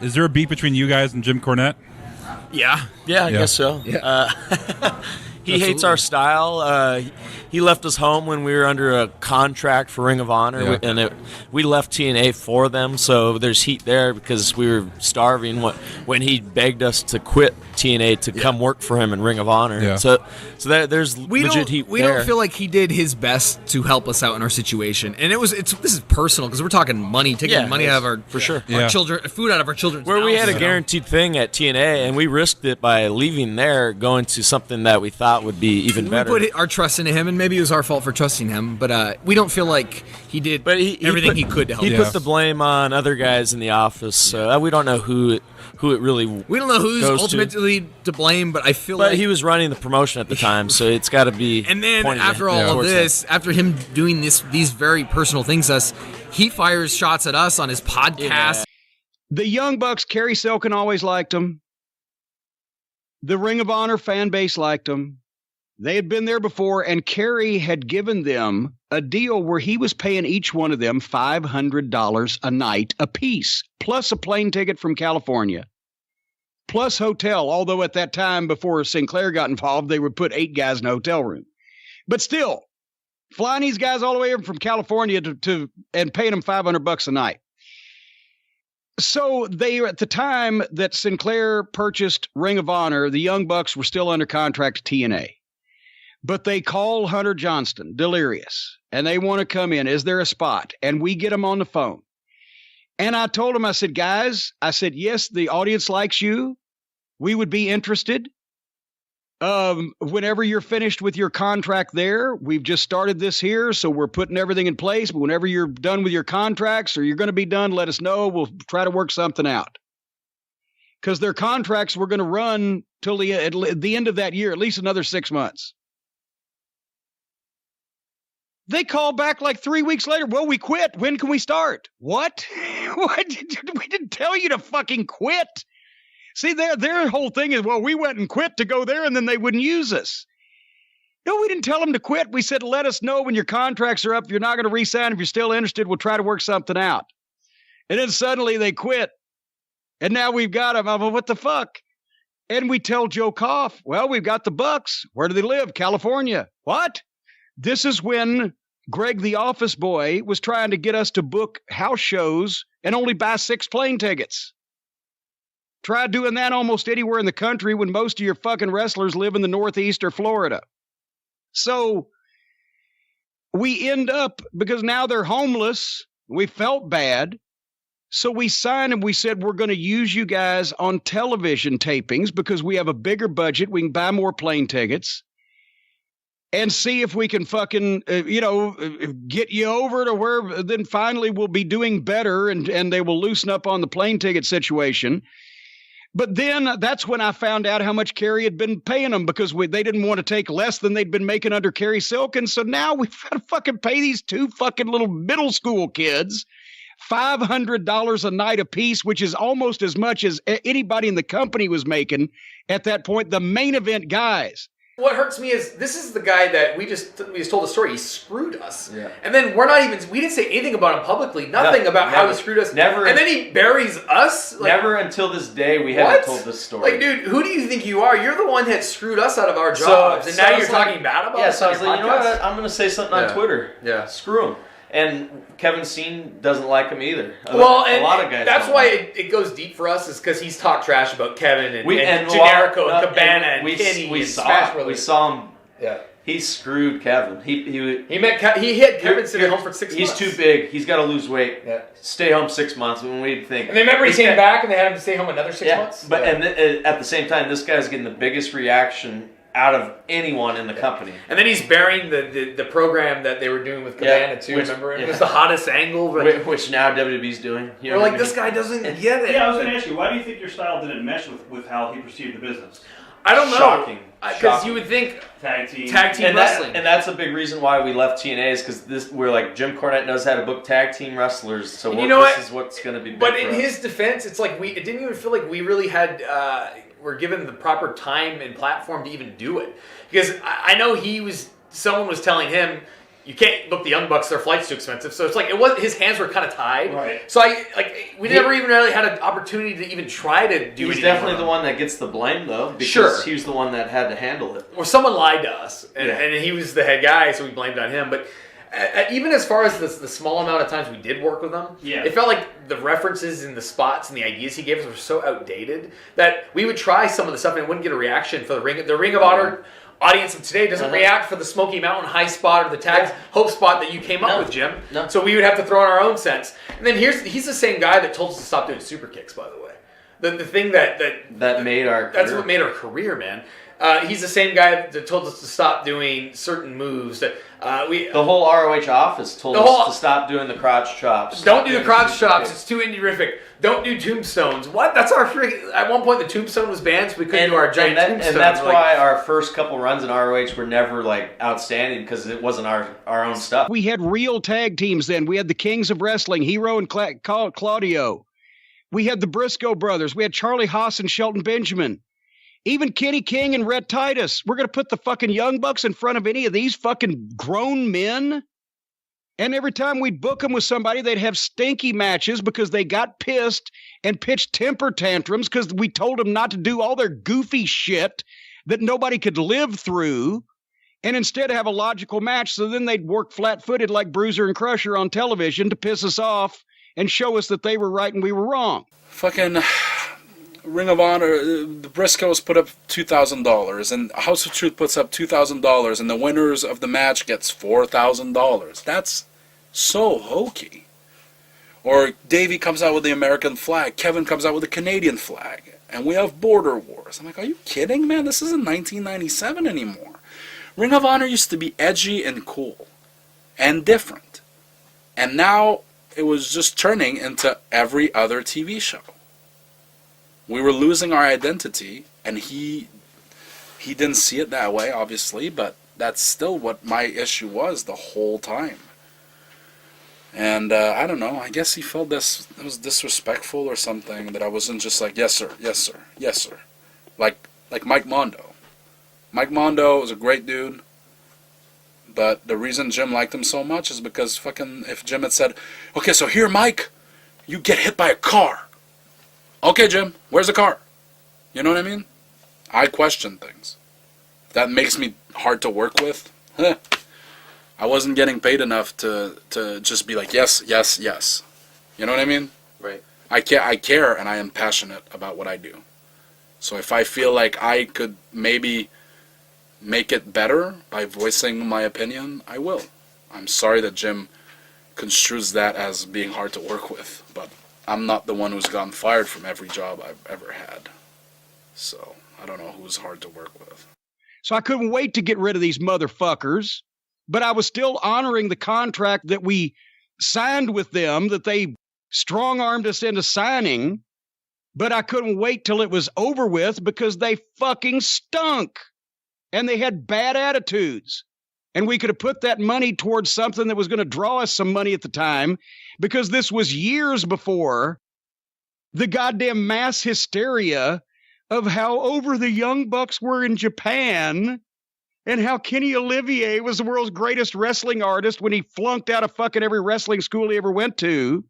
Is there a beef between you guys and Jim Cornette? Yeah, I guess so. Yeah. He hates our style. He left us home when we were under a contract for Ring of Honor, and we left TNA for them, so there's heat there because we were starving when he begged us to quit TNA to come work for him in Ring of Honor. Yeah. So there's legit heat We there. don't feel like he did his best to help us out in our situation, and this is personal because we're talking money, taking money out of our for sure our children, food out of our children's where we had a houses. guaranteed thing at TNA, and we risked it by leaving there, going to something that we thought would be even better. We put our trust into him, and maybe it was our fault for trusting him, but we don't feel like he did everything he could to help us. He put the blame on other guys in the office, so we don't know who it really We don't know who's ultimately to blame, but I feel like... But he was running the promotion at the time, so it's got to be... And then after all of this, after him doing these very personal things to us, he fires shots at us on his podcast. Yeah. The Young Bucks, Kerry Silkin always liked him. The Ring of Honor fan base liked him. They had been there before, and Kerry had given them a deal where he was paying each one of them $500 a night apiece, plus a plane ticket from California, plus hotel, although at that time, before Sinclair got involved, they would put 8 guys in a hotel room. But still, flying these guys all the way over from California and paying them $500 a night. So they, at the time that Sinclair purchased Ring of Honor, the Young Bucks were still under contract to TNA. But they call Hunter Johnston, Delirious, and they want to come in. Is there a spot? And we get them on the phone. And I told them, I said, guys, yes, the audience likes you. We would be interested. Whenever you're finished with your contract there, we've just started this here, so we're putting everything in place. But whenever you're done with your contracts or you're going to be done, let us know. We'll try to work something out. Because their contracts were going to run till the end of that year, at least another 6 months. They called back like 3 weeks later. Well, we quit. When can we start? What? What? We didn't tell you to fucking quit. See, their whole thing is, well, we went and quit to go there, and then they wouldn't use us. No, we didn't tell them to quit. We said, let us know when your contracts are up. If you're not going to re-sign, if you're still interested, we'll try to work something out. And then suddenly they quit. And now we've got them. I'm like, what the fuck? And we tell Joe Koff, well, we've got the Bucks. Where do they live? California. What? This is when Greg the office boy was trying to get us to book house shows and only buy 6 plane tickets. Try doing that almost anywhere in the country when most of your fucking wrestlers live in the Northeast or Florida. So we end up, because now they're homeless, we felt bad. So we signed and we said, we're going to use you guys on television tapings because we have a bigger budget. We can buy more plane tickets. And see if we can fucking, get you over to where then finally we'll be doing better and they will loosen up on the plane ticket situation. But then that's when I found out how much Kerry had been paying them because they didn't want to take less than they'd been making under Kerry Silkin. So now we've got to fucking pay these 2 fucking little middle school kids $500 a night apiece, which is almost as much as anybody in the company was making at that point, the main event guys. What hurts me is this is the guy that we just told the story. He screwed us, and then we didn't say anything about him publicly. Nothing about how he screwed us. Never, and then he buries us. Like, never until this day we haven't told this story. Like, dude, who do you think you are? You're the one that screwed us out of our jobs, and now you're talking bad about us. Yeah, so I was like, you know what? I'm going to say something on Twitter. Yeah, screw him. And Kevin Steen doesn't like him either. Well, a lot of guys. That's why it goes deep for us, is because he's talked trash about Kevin and Generico and Cabana and Kenny and Smash Brothers. We saw him. Yeah, he screwed Kevin. He hit Kevin sitting home for 6 months. He's too big. He's got to lose weight. Yeah. Stay home 6 months. When we'd think. And then remember he came back and they had him to stay home another 6 months. But and at the same time, this guy's getting the biggest reaction out of anyone in the company. And then he's burying the program that they were doing with Cabana too. Remember, it was the hottest angle, which now WWE's doing. We're like, this guy doesn't get it. Yeah, I was going to ask you, why do you think your style didn't mesh with how he perceived the business? I don't know. Shocking. Because you would think tag team wrestling, and that's a big reason why we left TNA is because we're like Jim Cornette knows how to book tag team wrestlers, so this is what's going to be. But in his defense, it's like it didn't even feel like we really had. Were given the proper time and platform to even do it, because I know someone was telling him, you can't book the Young Bucks. Their flight's too expensive. So it's like his hands were kind of tied. Right. So we never even really had an opportunity to even try to do anything. He's definitely the one that gets the blame, though, because he was the one that had to handle it. Or someone lied to us, and he was the head guy, so we blamed on him. But even as far as the small amount of times we did work with him, it felt like the references and the spots and the ideas he gave us were so outdated that we would try some of the stuff and wouldn't get a reaction for the Ring of Honor audience of today doesn't react for the Smoky Mountain high spot or the tag hope spot that you came up with, Jim. No. So we would have to throw in our own sense. And then he's the same guy that told us to stop doing super kicks, by the way. The thing that made our career. That's what made our career, man. He's the same guy that told us to stop doing certain moves. That the whole ROH office told us to stop doing the crotch chops. Don't do the crotch chops. It's too indie-rific. Don't do tombstones. What? That's our freaking... At one point, the tombstone was banned, so we couldn't do our giant tombstone. And that's why our first couple runs in ROH were never outstanding, because it wasn't our own stuff. We had real tag teams then. We had the Kings of Wrestling, Hero and Claudio. We had the Briscoe brothers. We had Charlie Haas and Shelton Benjamin. Even Kenny King and Rhett Titus. We're going to put the fucking Young Bucks in front of any of these fucking grown men? And every time we'd book them with somebody, they'd have stinky matches because they got pissed and pitched temper tantrums because we told them not to do all their goofy shit that nobody could live through, and instead have a logical match. So then they'd work flat-footed like Bruiser and Crusher on television to piss us off and show us that they were right and we were wrong. Fucking Ring of Honor, the Briscoes put up $2,000, and House of Truth puts up $2,000, and the winners of the match gets $4,000. That's so hokey. Or Davey comes out with the American flag, Kevin comes out with the Canadian flag, and we have border wars. I'm like, are you kidding, man? This isn't 1997 anymore. Ring of Honor used to be edgy and cool and different, and now it was just turning into every other TV show. We were losing our identity, and he didn't see it that way, obviously, but that's still what my issue was the whole time. And I don't know, I guess he felt it was disrespectful or something, that I wasn't just like, yes sir, yes sir, yes sir. Like Mike Mondo. Mike Mondo was a great dude, but the reason Jim liked him so much is because fucking, if Jim had said, okay, so here, Mike, you get hit by a car. Okay, Jim, where's the car? You know what I mean? I question things. If that makes me hard to work with, I wasn't getting paid enough to just be like, yes, yes, yes. You know what I mean? Right. I care, and I am passionate about what I do. So if I feel like I could maybe make it better by voicing my opinion, I will. I'm sorry that Jim construes that as being hard to work with, but I'm not the one who's gotten fired from every job I've ever had. So I don't know who's hard to work with. So I couldn't wait to get rid of these motherfuckers, but I was still honoring the contract that we signed with them, that they strong-armed us into signing, but I couldn't wait till it was over with because they fucking stunk. And they had bad attitudes. And we could have put that money towards something that was going to draw us some money at the time, because this was years before the goddamn mass hysteria of how over the Young Bucks were in Japan and how Kenny Olivier was the world's greatest wrestling artist when he flunked out of fucking every wrestling school he ever went to.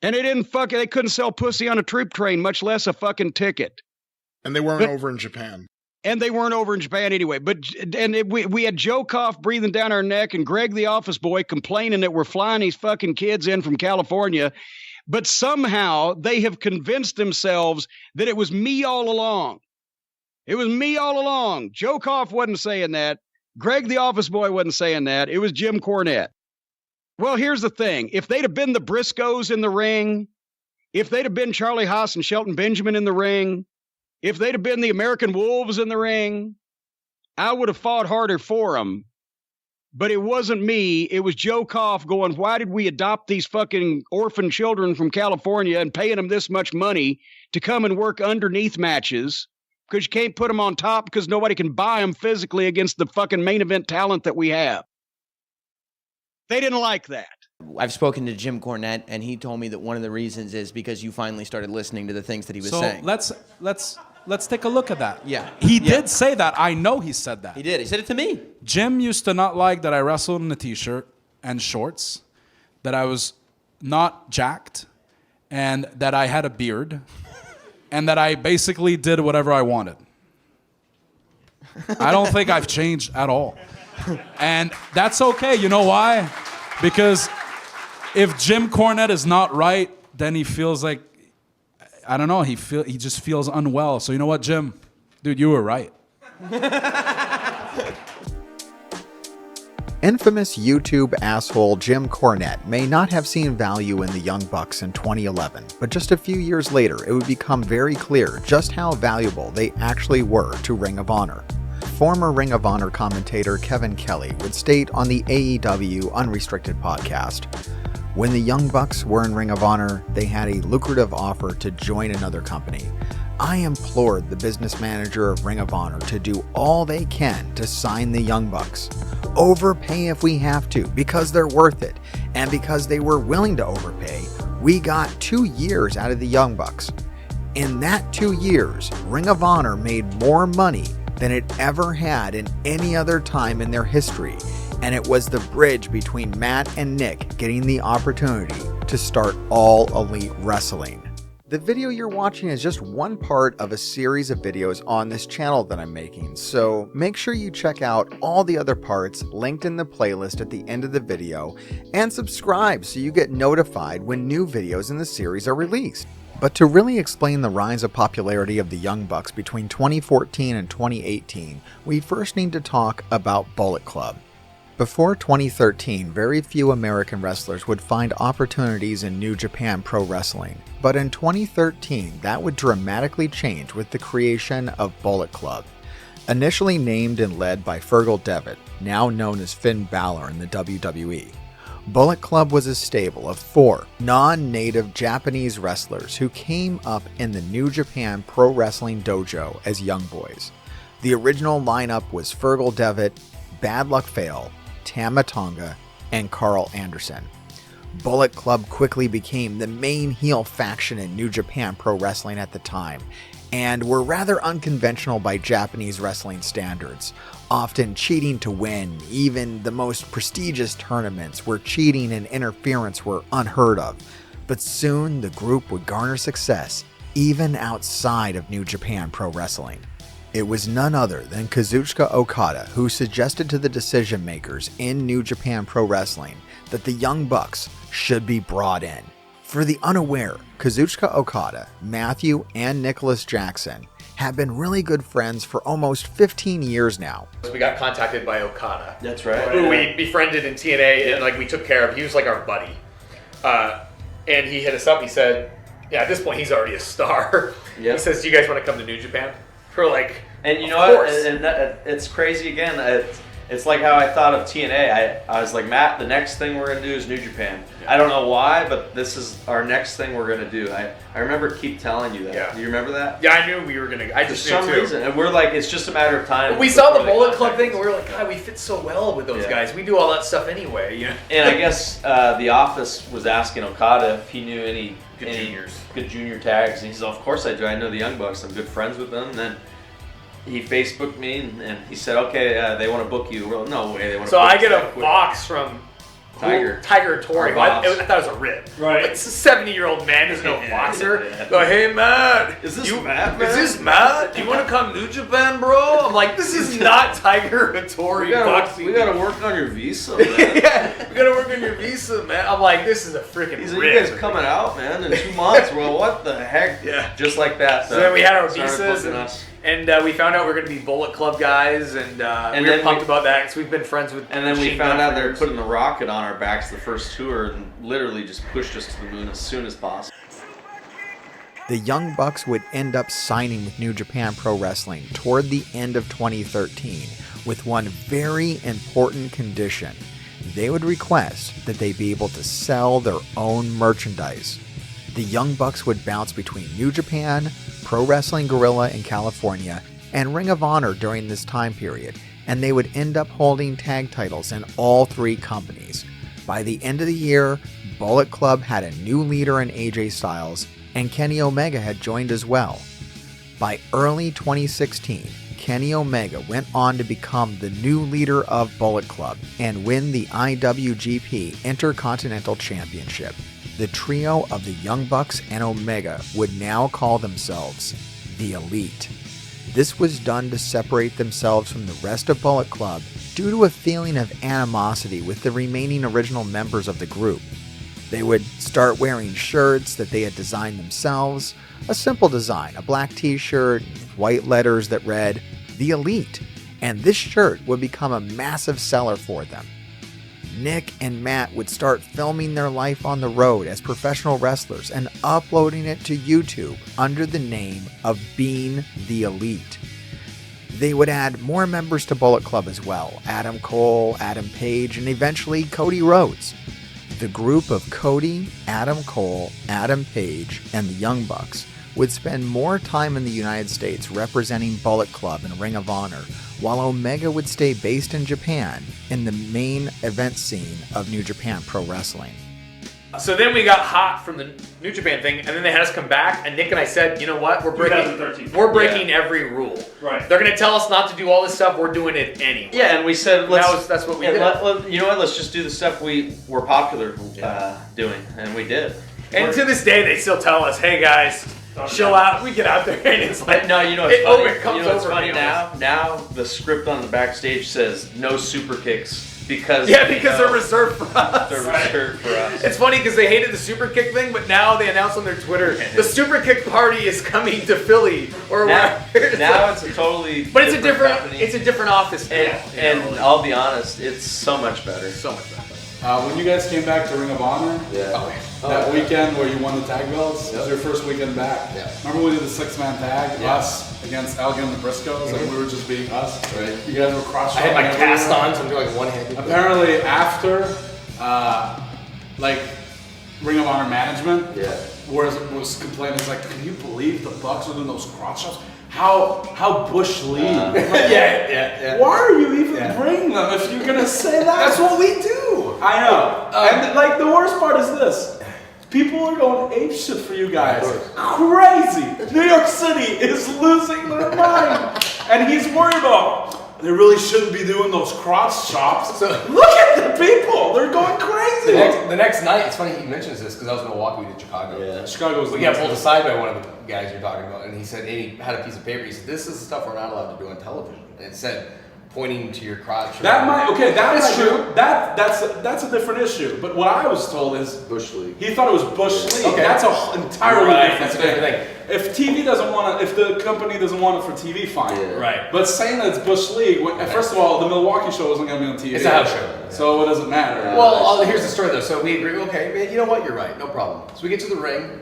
And they couldn't sell pussy on a troop train, much less a fucking ticket. And they weren't over in Japan. And they weren't over in Japan anyway. We had Joe Koff breathing down our neck and Greg the office boy complaining that we're flying these fucking kids in from California. But somehow they have convinced themselves that it was me all along. It was me all along. Joe Koff wasn't saying that. Greg the office boy wasn't saying that. It was Jim Cornette. Well, here's the thing. If they'd have been the Briscoes in the ring, if they'd have been Charlie Haas and Shelton Benjamin in the ring, if they'd have been the American Wolves in the ring, I would have fought harder for them. But it wasn't me. It was Joe Koff going, why did we adopt these fucking orphan children from California and paying them this much money to come and work underneath matches? Because you can't put them on top because nobody can buy them physically against the fucking main event talent that we have. They didn't like that. I've spoken to Jim Cornette, and he told me that one of the reasons is because you finally started listening to the things that he was saying. So let's Let's take a look at that. Yeah. He did say that. I know he said that. He did. He said it to me. Jim used to not like that I wrestled in a t-shirt and shorts, that I was not jacked, and that I had a beard, and that I basically did whatever I wanted. I don't think I've changed at all. And that's okay. You know why? Because if Jim Cornette is not right, then he feels like, I don't know, he just feels unwell. So you know what, Jim? Dude, you were right. Infamous YouTube asshole Jim Cornette may not have seen value in the Young Bucks in 2011, but just a few years later, it would become very clear just how valuable they actually were to Ring of Honor. Former Ring of Honor commentator Kevin Kelly would state on the AEW Unrestricted podcast, "When the Young Bucks were in Ring of Honor, they had a lucrative offer to join another company. I implored the business manager of Ring of Honor to do all they can to sign the Young Bucks. Overpay if we have to, because they're worth it. And because they were willing to overpay, we got 2 years out of the Young Bucks. In that 2 years, Ring of Honor made more money than it ever had in any other time in their history. And it was the bridge between Matt and Nick getting the opportunity to start All Elite Wrestling." The video you're watching is just one part of a series of videos on this channel that I'm making, so make sure you check out all the other parts linked in the playlist at the end of the video, and subscribe so you get notified when new videos in the series are released. But to really explain the rise of popularity of the Young Bucks between 2014 and 2018, we first need to talk about Bullet Club. Before 2013, very few American wrestlers would find opportunities in New Japan Pro Wrestling. But in 2013, that would dramatically change with the creation of Bullet Club. Initially named and led by Fergal Devitt, now known as Finn Balor in the WWE, Bullet Club was a stable of 4 non-native Japanese wrestlers who came up in the New Japan Pro Wrestling Dojo as young boys. The original lineup was Fergal Devitt, Bad Luck Fale, Tama Tonga, and Carl Anderson. Bullet Club quickly became the main heel faction in New Japan Pro Wrestling at the time, and were rather unconventional by Japanese wrestling standards, often cheating to win. Even the most prestigious tournaments where cheating and interference were unheard of. But soon the group would garner success, even outside of New Japan Pro Wrestling. It was none other than Kazuchika Okada who suggested to the decision makers in New Japan Pro Wrestling that the Young Bucks should be brought in. For the unaware, Kazuchika Okada, Matthew, and Nicholas Jackson have been really good friends for almost 15 years now. We got contacted by Okada. That's right. Who we befriended in TNA and we took care of. He was like our buddy. And he hit us up. He said, yeah, at this point he's already a star. Yep. He says, "Do you guys want to come to New Japan?" We're like, and you know what? And it's crazy again. It's like how I thought of TNA. I was like, Matt, the next thing we're gonna do is New Japan. Yeah. I don't know why, but this is our next thing we're gonna do. I remember keep telling you that. Yeah. Do you remember that? Yeah, I knew we were gonna. I just knew too. For some reason, and we're like, it's just a matter of time. We saw the Bullet Club thing, and we were like, God, we fit so well with those guys. We do all that stuff anyway. You know? And I guess the office was asking Okada if he knew any good junior tags, and he said, "Of course I do. I know the Young Bucks. I'm good friends with them." And then he Facebooked me and he said, "Okay, they want to book you." Well, no way they want to. So I get a box from Tiger Tori. I thought it was a rib. Right. Like, it's a 70-year-old man. There's no boxer. Go, "Hey Matt, is this Matt? Is this Matt? Do you want to come to New Japan, bro?" I'm like, "This is not Tiger Tori boxing. We gotta work on your visa, man." Yeah, we gotta work on your visa, man. I'm like, this is a freaking rib. You guys coming out, man, in 2 months. Well, what the heck? Yeah. Just like that. So then we had our visas and we found out we're going to be Bullet Club guys, and we were pumped about that because we've been friends with. And then we found out they were putting the rocket on our backs the first tour, and literally just pushed us to the moon as soon as possible. The Young Bucks would end up signing with New Japan Pro Wrestling toward the end of 2013 with one very important condition. They would request that they be able to sell their own merchandise. The Young Bucks would bounce between New Japan, Pro Wrestling Guerrilla in California, and Ring of Honor during this time period, and they would end up holding tag titles in all 3 companies. By the end of the year, Bullet Club had a new leader in AJ Styles, and Kenny Omega had joined as well. By early 2016, Kenny Omega went on to become the new leader of Bullet Club and win the IWGP Intercontinental Championship. The trio of the Young Bucks and Omega would now call themselves the Elite. This was done to separate themselves from the rest of Bullet Club due to a feeling of animosity with the remaining original members of the group. They would start wearing shirts that they had designed themselves, a simple design, a black t-shirt, white letters that read, The Elite, and this shirt would become a massive seller for them. Nick and Matt would start filming their life on the road as professional wrestlers and uploading it to YouTube under the name of Being the Elite. They would add more members to Bullet Club as well, Adam Cole, Adam Page, and eventually Cody Rhodes. The group of Cody, Adam Cole, Adam Page, and the Young Bucks would spend more time in the United States representing Bullet Club and Ring of Honor, while Omega would stay based in Japan in the main event scene of New Japan Pro Wrestling. So then we got hot from the New Japan thing, and then they had us come back, and Nick and I said, you know what, we're breaking every rule. Right. They're going to tell us not to do all this stuff, we're doing it anyway. Yeah, and we said, that's what we did. You know what, let's just do the stuff we were popular doing, and we did. And to this day, they still tell us, hey guys, chill out. We get out there, and it's like, no, you know what's funny? You know what's funny now? Now the script on the backstage says no super kicks. Because they're reserved for us. They're reserved for us. It's funny because they hated the super kick thing, but now they announce on their Twitter the super kick party is coming to Philly or wherever. Now it's a totally. But it's a different office. And I'll be honest, it's so much better. So much better. When you guys came back to Ring of Honor, that weekend where you won the tag belts, it was your first weekend back. Yeah. Remember we did the 6-man tag, us against Elgin and the Briscoes, and we were just being us. Right. You guys were cross. I had my cast on, so I'm doing like one-handed. Apparently, after, Ring of Honor management, was complaining, it's like, can you believe the Bucks are doing those cross shots? How Bush League? Why are you even bringing them if you're gonna say that? That's what we do. I know. And the worst part is this. People are going apeshit for you guys. Crazy. New York City is losing their mind. And he's worried about, they really shouldn't be doing those cross chops. So, look at the people. They're going crazy. The next night, it's funny he mentions this because I was in Milwaukee, we did Chicago. Yeah. Chicago was we got pulled aside by one of the guys you're talking about, and he said, and he had a piece of paper. He said, this is the stuff we're not allowed to do on television. And it said, pointing to your crotch. That is true. That's a different issue. But what I was told is Bush League. He thought it was Bush League. Okay. That's an entirely different thing. If TV doesn't want it, if the company doesn't want it for TV, fine. Yeah. Right. But saying that it's Bush League, first of all, the Milwaukee show wasn't going to be on TV. It's a house show. So what does it matter? Well, here's the story though. So we agree. Okay, man, you know what? You're right. No problem. So we get to the ring.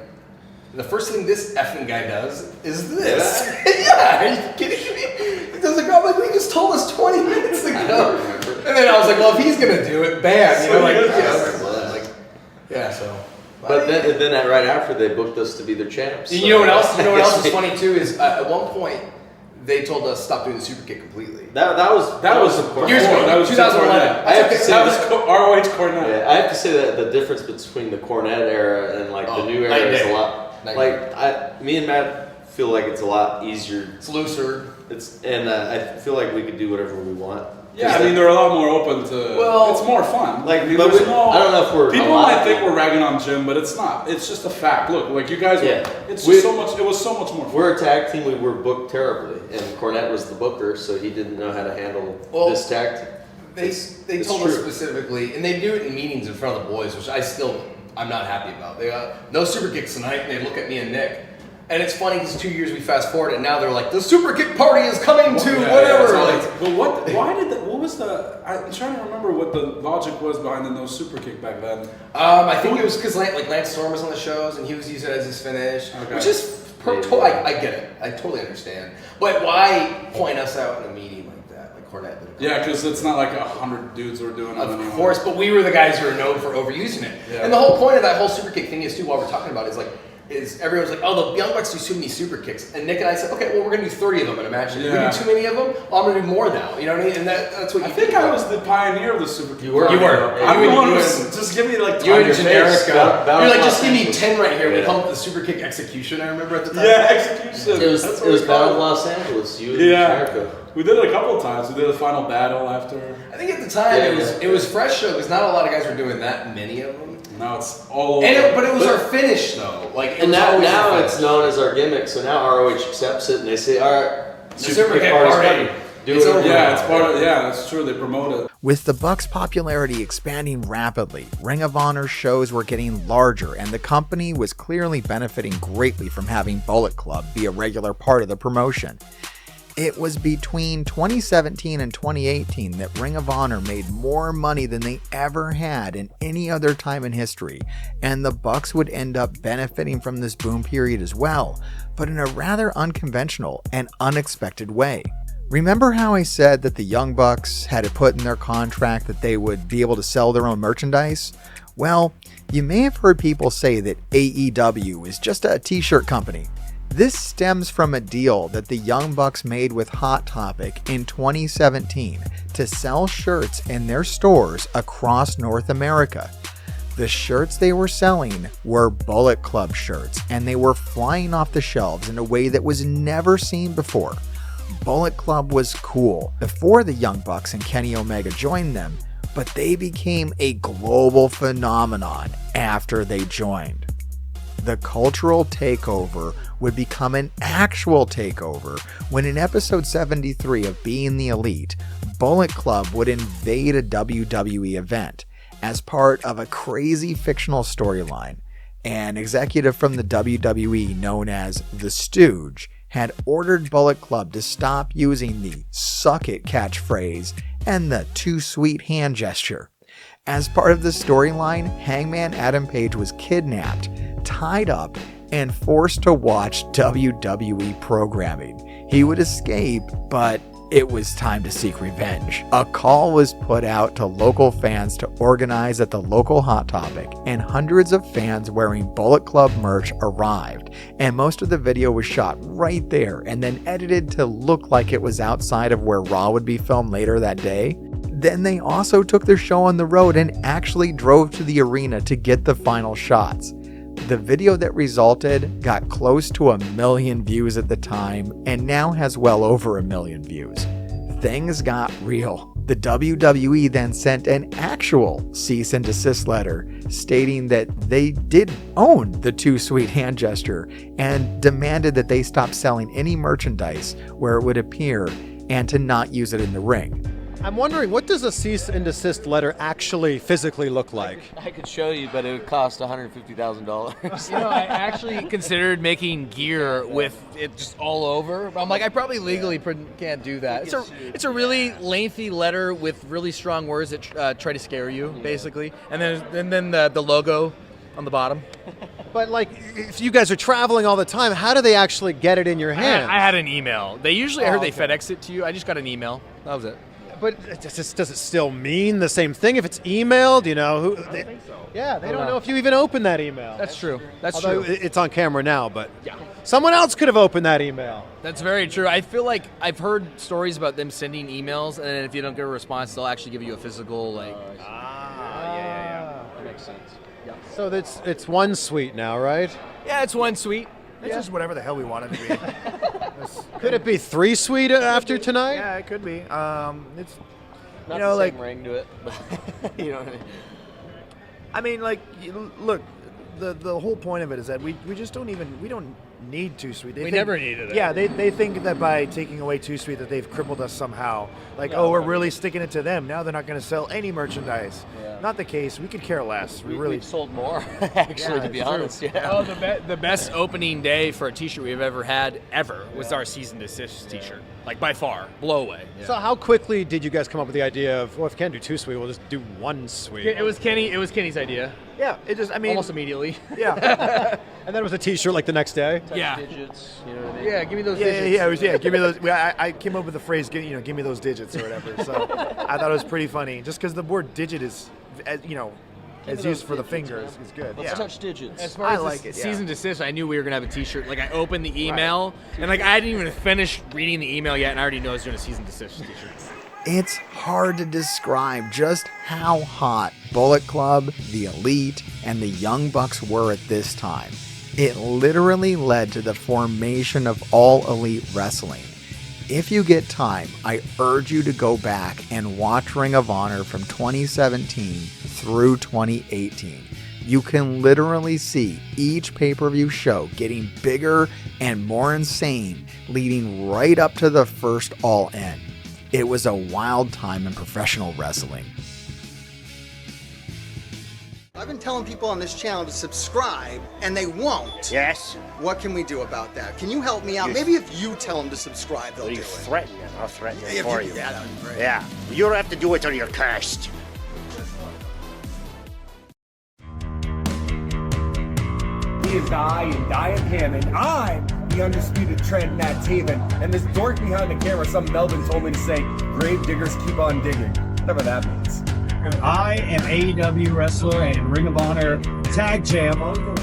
And the first thing this effing guy does is this. Yeah, are you kidding me? He does a grab like he just told us 20 minutes ago. And then I was like, well, if he's gonna do it, bam. You know, so. But then right after they booked us to be their champs. You know what else? You know what else is funny too is at one point they told us stop doing the super kick completely. That was years ago. That was 2011. That was ROH Cornette. Yeah, I have to say that the difference between the Cornette era and the new era is a lot. Me and Matt feel like it's a lot easier. It's looser. I feel like we could do whatever we want. Yeah, I mean they're a lot more open to. Well, it's more fun. I don't know if we're. People might think we're ragging on Jim, but it's not. It's just a fact. Look, like you guys. It's just so much. It was so much more fun. We're a tag team. We were booked terribly, and Cornette was the booker, so he didn't know how to handle this tag team. They told us specifically, and they do it in meetings in front of the boys, which I'm not happy about. They got no super kicks tonight, and they look at me and Nick. And it's funny because 2 years we fast forward, and now they're like, the super kick party is coming to whatever. But what was the? I'm trying to remember what the logic was behind the no super kick back then. I think it was because Lance Storm was on the shows, and he was using it as his finish, which is I get it. I totally understand. But why point us out in a meeting like that, like Cornette did? Yeah, because it's not like 100 dudes were doing it. Of course, but we were the guys who are known for overusing it. Yeah. And the whole point of that whole super kick thing is too, while we're talking about it, is like, is everyone's like, oh, the Young Bucks do too many super kicks. And Nick and I said, okay, well, we're going to do 30 of them in a match. If we do too many of them, I'm going to do more now. You know what I mean? And that's what I think I was the pioneer of the super kick. You were. I'm the one who's just give me like you were generic. You're like, just give me Angeles. 10 right here. We call it the super kick execution, I remember at the time. Yeah, execution. It was Battle of Los Angeles. You and Jericho. We did it a couple of times. We did a final battle after. I think at the time it was fresh though, because not a lot of guys were doing that many of them. Now it's all over. But it was our finish though. Like, and now it's known as our gimmick. So now ROH accepts it and they say, all right, super kick party. It's part of, that's true. They promote it. With the Bucks' popularity expanding rapidly, Ring of Honor shows were getting larger, and the company was clearly benefiting greatly from having Bullet Club be a regular part of the promotion. It was between 2017 and 2018 that Ring of Honor made more money than they ever had in any other time in history, and the Bucks would end up benefiting from this boom period as well, but in a rather unconventional and unexpected way. Remember how I said that the Young Bucks had it put in their contract that they would be able to sell their own merchandise? Well, you may have heard people say that AEW is just a t-shirt company. This stems from a deal that the Young Bucks made with Hot Topic in 2017 to sell shirts in their stores across North America. The shirts they were selling were Bullet Club shirts, and they were flying off the shelves in a way that was never seen before. Bullet Club was cool before the Young Bucks and Kenny Omega joined them, but they became a global phenomenon after they joined. The cultural takeover would become an actual takeover when in episode 73 of Being the Elite, Bullet Club would invade a WWE event as part of a crazy fictional storyline. An executive from the WWE known as The Stooge had ordered Bullet Club to stop using the "suck it" catchphrase and the "too sweet" hand gesture. As part of the storyline, Hangman Adam Page was kidnapped, tied up, and forced to watch WWE programming. He would escape, but it was time to seek revenge. A call was put out to local fans to organize at the local Hot Topic, and hundreds of fans wearing Bullet Club merch arrived, and most of the video was shot right there and then edited to look like it was outside of where Raw would be filmed later that day. Then they also took their show on the road and actually drove to the arena to get the final shots. The video that resulted got close to 1 million views at the time and now has well over 1 million views. Things got real. The WWE then sent an actual cease and desist letter stating that they did own the "too sweet" hand gesture and demanded that they stop selling any merchandise where it would appear and to not use it in the ring. I'm wondering, what does a cease and desist letter actually physically look like? I could show you, but it would cost $150,000. I actually considered making gear with it just all over. I'm like, I probably legally can't do that. It's a really lengthy letter with really strong words that try to scare you, basically, and then the logo on the bottom. But like, if you guys are traveling all the time, how do they actually get it in your hands? I had an email. I heard they FedEx it to you. I just got an email. That was it. But does it still mean the same thing if it's emailed? You know, I don't think so. Yeah, they don't know if you even opened that email. That's true. Although it's on camera now, but someone else could have opened that email. That's very true. I feel like I've heard stories about them sending emails, and then if you don't get a response, they'll actually give you a physical, like. Yeah. That makes sense. Yeah. So it's one suite now, right? Yeah, it's one suite. It's just whatever the hell we want it to be. Could it be 3 suite after tonight? Yeah, it could be. It's Not the same ring to it, but you know what I mean. Look, the whole point of it is that we just don't need 2 Sweet. We never needed it. Yeah, they think that by taking away 2 Sweet that they've crippled us somehow. We're really sticking it to them. Now they're not going to sell any merchandise. Yeah. Not the case. We could care less. We've sold more, actually, to be honest. Yeah. Oh, the best opening day for a T-shirt we've ever had was our Cease and Desist T-shirt. Like, by far. Blow away. Yeah. So how quickly did you guys come up with the idea of, well, if we can't do 2 Sweet, we'll just do 1 Sweet? It was Kenny's idea. Yeah, almost immediately. Yeah. And then it was a T-shirt like the next day? Yeah. Digits, you know what I mean? Yeah, give me those digits. Give me those. I came up with the phrase, give me those digits or whatever. So I thought it was pretty funny, just because the word digit is, is used for the fingers is good. Let's touch digits. As far I as like the it, yeah. cease and desist, I knew we were gonna have a T-shirt. Like I opened the email, and like I didn't even finish reading the email yet, and I already know I was doing a cease and desist T-shirt. It's hard to describe just how hot Bullet Club, the Elite, and the Young Bucks were at this time. It literally led to the formation of All Elite Wrestling. If you get time, I urge you to go back and watch Ring of Honor from 2017 through 2018. You can literally see each pay-per-view show getting bigger and more insane, leading right up to the first All In. It was a wild time in professional wrestling. I've been telling people on this channel to subscribe, and they won't. Yes? What can we do about that? Can you help me out? Maybe if you tell them to subscribe, they'll do it. Threaten them. I'll threaten them Yeah, for you. Yeah, that would be great. Yeah. You don't have to do it or you're cursed. He is I, and I am him, and I'm the undisputed trend Matt Taven. And this dork behind the camera, some Melvin told me to say, grave diggers keep on digging. Whatever that means. I am AEW wrestler and Ring of Honor Tag Champ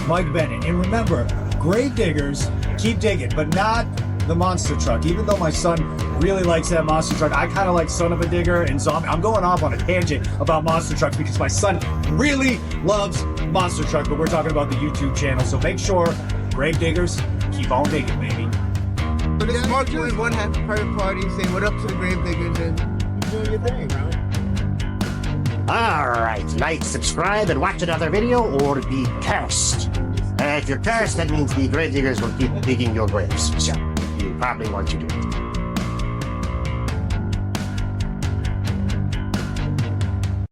Mike Bennett. And remember, grave diggers keep digging, but not the monster truck. Even though my son really likes that monster truck, I kind of like Son of a Digger, and so I'm going off on a tangent about monster trucks because my son really loves monster truck, but we're talking about the YouTube channel, so make sure, grave diggers, keep on digging, baby. So this is Mark doing one happy private party, saying what up to the grave diggers, and you doing your thing, bro. Alright, like, subscribe, and watch another video, or be cursed. If you're cursed, that means the grave diggers will keep digging your graves. So, you probably want to do it.